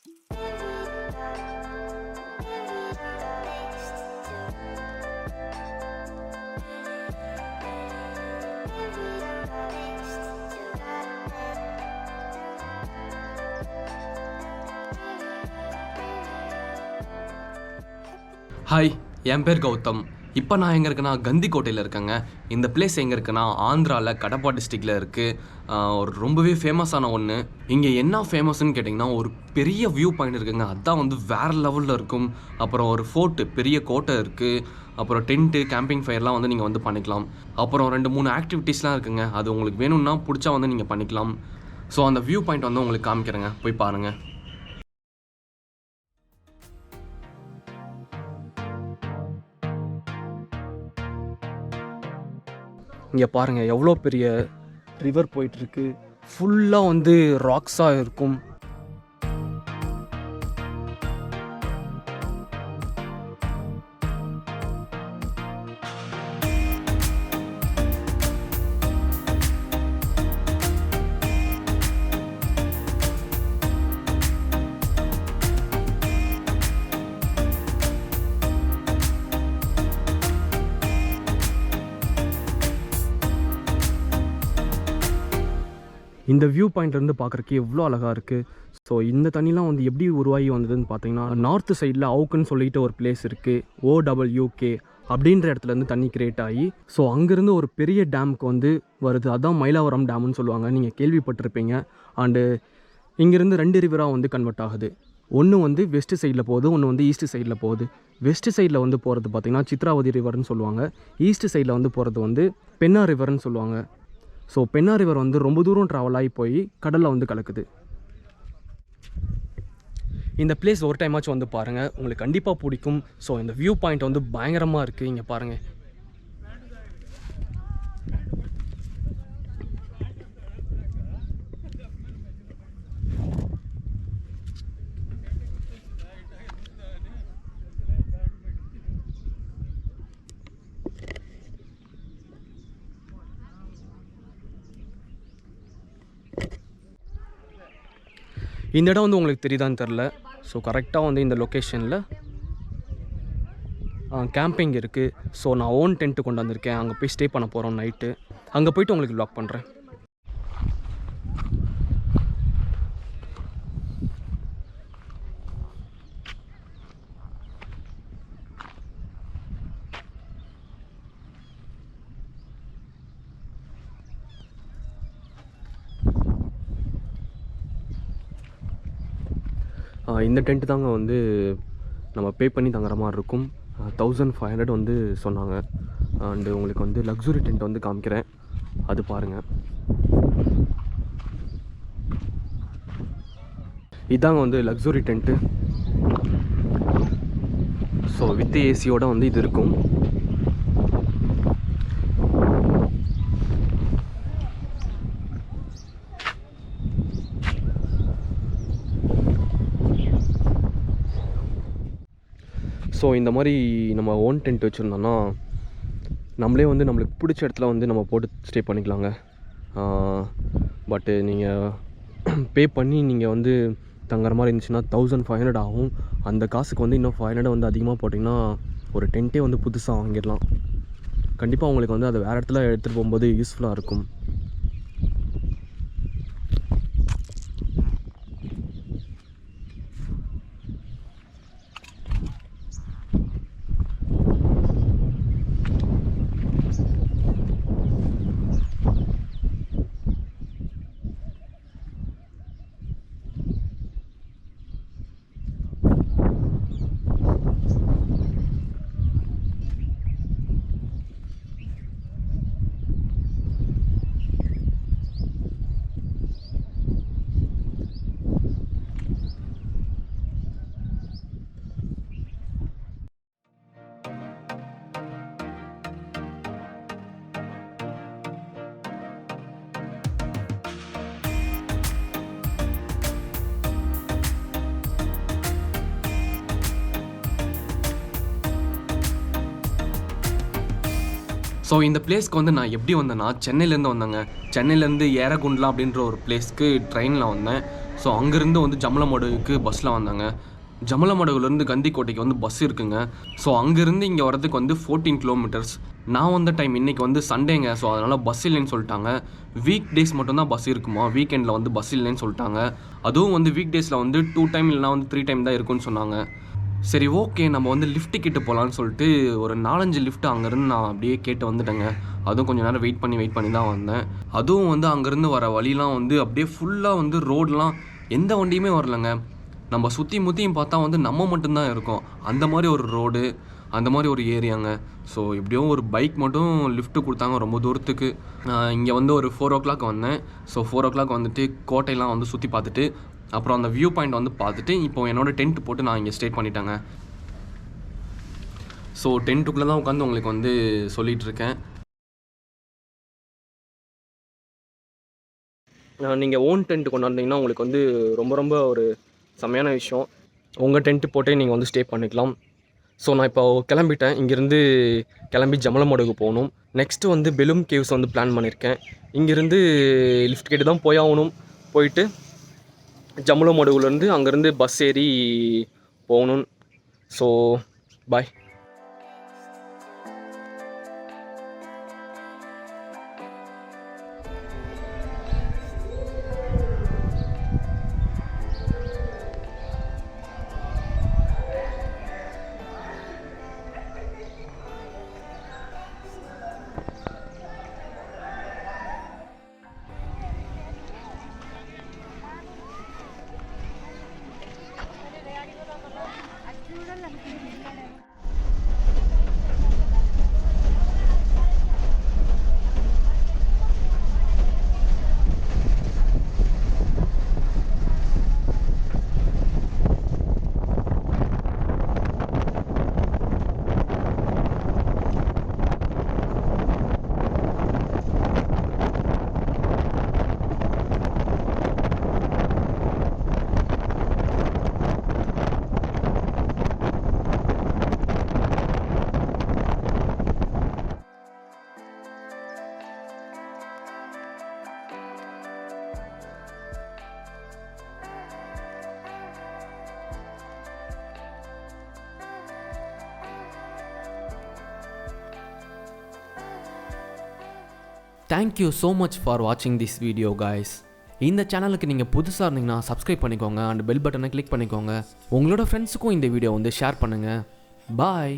Hi, என் பேர் கௌதம். இப்போ நான் எங்கே இருக்கேன்னா கந்திக்கோட்டையில் இருக்கேங்க. இந்த பிளேஸ் எங்கே இருக்குன்னா ஆந்திராவில் கடப்பா டிஸ்ட்ரிக்டில் இருக்குது. ஒரு ரொம்பவே ஃபேமஸான ஒன்று. இங்கே என்ன ஃபேமஸ்ன்னு கேட்டிங்கன்னா ஒரு பெரிய வியூ பாயிண்ட் இருக்குங்க. அதுதான் வந்து வேறு லெவலில் இருக்கும். அப்புறம் ஒரு ஃபோர்ட்டு, பெரிய கோட்டை இருக்குது. அப்புறம் டென்ட்டு, கேம்பிங் ஃபயர்லாம் வந்து நீங்கள் வந்து பண்ணிக்கலாம். அப்புறம் 2-3 ஆக்டிவிட்டீஸ்லாம் இருக்குங்க. அது உங்களுக்கு வேணும்னா பிடிச்சா வந்து நீங்கள் பண்ணிக்கலாம். ஸோ அந்த வியூ பாயிண்ட் வந்து உங்களுக்கு காமிக்கிறேங்க, போய் பாருங்கள். இங்கே பாருங்கள், எவ்வளோ பெரிய ரிவர் போயிட்டுருக்கு. ஃபுல்லாக வந்து ராக்ஸாக இருக்கும். இந்த வியூ பாயிண்ட்லேருந்து பார்க்குறக்கு எவ்வளோ அழகாக இருக்குது. ஸோ இந்த தண்ணிலாம் வந்து எப்படி உருவாகி வந்ததுன்னு பார்த்தீங்கன்னா, நார்த்து சைடில் அவுக்குன்னு சொல்லிட்டு ஒரு பிளேஸ் இருக்குது. OWK அப்படின்ற இடத்துலேருந்து தண்ணி கிரியேட் ஆகி ஸோ அங்கேருந்து ஒரு பெரிய டேமுக்கு வந்து வருது. அதுதான் மயிலாவரம் டேம்னு சொல்லுவாங்க, நீங்கள் கேள்விப்பட்டிருப்பீங்க. அண்டு இங்கேருந்து 2 ரிவராக வந்து கன்வெர்ட் ஆகுது. ஒன்று வந்து வெஸ்ட் சைடில் போகுது, ஒன்று வந்து ஈஸ்ட் சைடில் போகுது. வெஸ்ட் சைடில் வந்து போகிறது பார்த்திங்கன்னா சித்ராவதி ரிவர்னு சொல்லுவாங்க. ஈஸ்ட் சைடில் வந்து போகிறது வந்து பென்னா ரிவர்னு சொல்லுவாங்க. ஸோ பென்னா ரிவர் வந்து ரொம்ப தூரம் ட்ராவல் ஆகி போய் கடலில் வந்து கலக்குது. இந்த பிளேஸ் ஒரு டைமாச்சும் வந்து பாருங்கள், உங்களுக்கு கண்டிப்பாக பிடிக்கும். ஸோ இந்த வியூ பாயிண்ட் வந்து பயங்கரமாக இருக்குது. இங்கே பாருங்கள், இந்த இடம் வந்து உங்களுக்கு தெரியுதான்னு தெரில. ஸோ கரெக்டாக வந்து இந்த லொக்கேஷனில் கேம்பிங் இருக்குது. ஸோ நான் ஓன் டென்ட்டு கொண்டு வந்திருக்கேன். அங்கே போய் ஸ்டே பண்ண போகிறோம் நைட்டு. அங்கே போய்ட்டு உங்களுக்கு வ்ளாக் பண்ணுறேன். இந்த டென்ட்டு தாங்க வந்து நம்ம பே பண்ணி தங்குற மாதிரி இருக்கும். 1500 வந்து சொன்னாங்க. அண்டு உங்களுக்கு வந்து லக்ஸுரி டென்ட் வந்து காமிக்கிறேன், அது பாருங்கள். இதாங்க வந்து லக்ஸுரி டென்ட்டு. ஸோ வித் ஏசியோடு வந்து இது இருக்கும். ஸோ இந்த மாதிரி நம்ம ஓன் டென்ட் வச்சுருந்தோன்னா நம்மளே வந்து நம்மளுக்கு பிடிச்ச இடத்துல வந்து நம்ம போட்டு ஸ்டே பண்ணிக்கலாங்க. பட்டு நீங்கள் பே பண்ணி நீங்கள் வந்து தங்குற மாதிரி இருந்துச்சுன்னா 1500 ஆகும். அந்த காசுக்கு வந்து இன்னும் 500 வந்து அதிகமாக போட்டிங்கன்னா ஒரு டென்ட்டே வந்து புதுசாக வாங்கிடலாம். கண்டிப்பாக உங்களுக்கு வந்து அதை வேறு இடத்துல எடுத்துகிட்டு போகும்போது யூஸ்ஃபுல்லாக இருக்கும். ஸோ இந்த பிளேஸ்க்கு வந்து நான் எப்படி வந்தேன்னா சென்னையிலேருந்து வந்தேங்க. சென்னையிலேருந்து ஏரகுண்டலா அப்படின்ற ஒரு பிளேஸ்க்கு ட்ரெயினில் வந்தேன். ஸோ அங்கேருந்து வந்து ஜம்மலமடுகுக்கு பஸ்ஸில் வந்தாங்க. ஜம்மலமடுகுலேருந்து கந்திக்கோட்டைக்கு வந்து பஸ் இருக்குங்க. ஸோ அங்கேருந்து இங்கே வரதுக்கு வந்து 14 கிலோமீட்டர்ஸ். நான் வந்த டைம் இன்றைக்கி வந்து சண்டேங்க. ஸோ அதனால் பஸ் இல்லைன்னு சொல்லிட்டாங்க. வீக் டேஸ் மட்டும்தான் பஸ் இருக்குமா, வீக்கெண்டில் வந்து பஸ் இல்லைன்னு சொல்லிட்டாங்க. அதுவும் வந்து வீக் டேஸில் வந்து 2 டைம் இல்லைனா வந்து 3 டைம் தான் இருக்குன்னு சொன்னாங்க. சரி ஓகே, நம்ம வந்து லிஃப்ட் கிட்ட போகலான்னு சொல்லிட்டு ஒரு 4-5 லிஃப்ட் அங்கேருந்து நான் அப்படியே கேட்டு வந்துட்டேங்க. அதுவும் கொஞ்சம் நேரம் வெயிட் பண்ணி தான் வந்தேன். அதுவும் வந்து அங்கேருந்து வர வழிலாம் வந்து அப்படியே ஃபுல்லாக வந்து ரோடெலாம் எந்த வண்டியுமே வரலங்க. நம்ம சுற்றி முற்றியும் பார்த்தா வந்து நம்ம மட்டும்தான் இருக்கோம். அந்த மாதிரி ஒரு ரோடு, அந்த மாதிரி ஒரு ஏரியாங்க. ஸோ எப்படியோ ஒரு பைக் மட்டும் லிஃப்ட்டு கொடுத்தாங்க ரொம்ப தூரத்துக்கு. இங்கே வந்து ஒரு 4 o'clock வந்தேன். ஸோ 4 o'clock வந்துட்டு கோட்டையெல்லாம் வந்து சுற்றி பார்த்துட்டு, அப்புறம் அந்த வியூ பாயிண்ட் வந்து பார்த்துட்டு, இப்போ என்னோடய டென்ட் போட்டு நான் இங்கே ஸ்டே பண்ணிட்டேங்க. ஸோ டென்ட்டுக்குள்ளே தான் உட்காந்து உங்களுக்கு வந்து சொல்லிகிட்ருக்கேன். நீங்கள் ஓன் டென்ட் கொண்டு வந்தீங்கன்னா உங்களுக்கு வந்து ரொம்ப ரொம்ப ஒரு செம்மையான விஷயம். உங்கள் டென்ட்டு போட்டே நீங்கள் வந்து ஸ்டே பண்ணிக்கலாம். ஸோ நான் இப்போ கிளம்பிட்டேன். இங்கேருந்து கிளம்பி ஜம்மலமடுகு போகணும். நெக்ஸ்ட்டு வந்து பெலூம் கேவ்ஸ் வந்து பிளான் பண்ணியிருக்கேன். இங்கேருந்து லிஃப்ட் கேட்டு தான் போயாகணும். போயிட்டு ஜம்மலமடுகுலேருந்து அங்கேருந்து பஸ் ஏறி போகணும். So bye. Thank you so much for watching this video guys. இந்த சேனலுக்கு நீங்கள் புதுசாக இருந்தீங்கன்னா சப்ஸ்கிரைப் பண்ணிக்கோங்க அண்ட் பெல் பட்டனை கிளிக் பண்ணிக்கோங்க. உங்களோட ஃப்ரெண்ட்ஸுக்கும் இந்த வீடியோ வந்து ஷேர் பண்ணுங்கள். பாய்.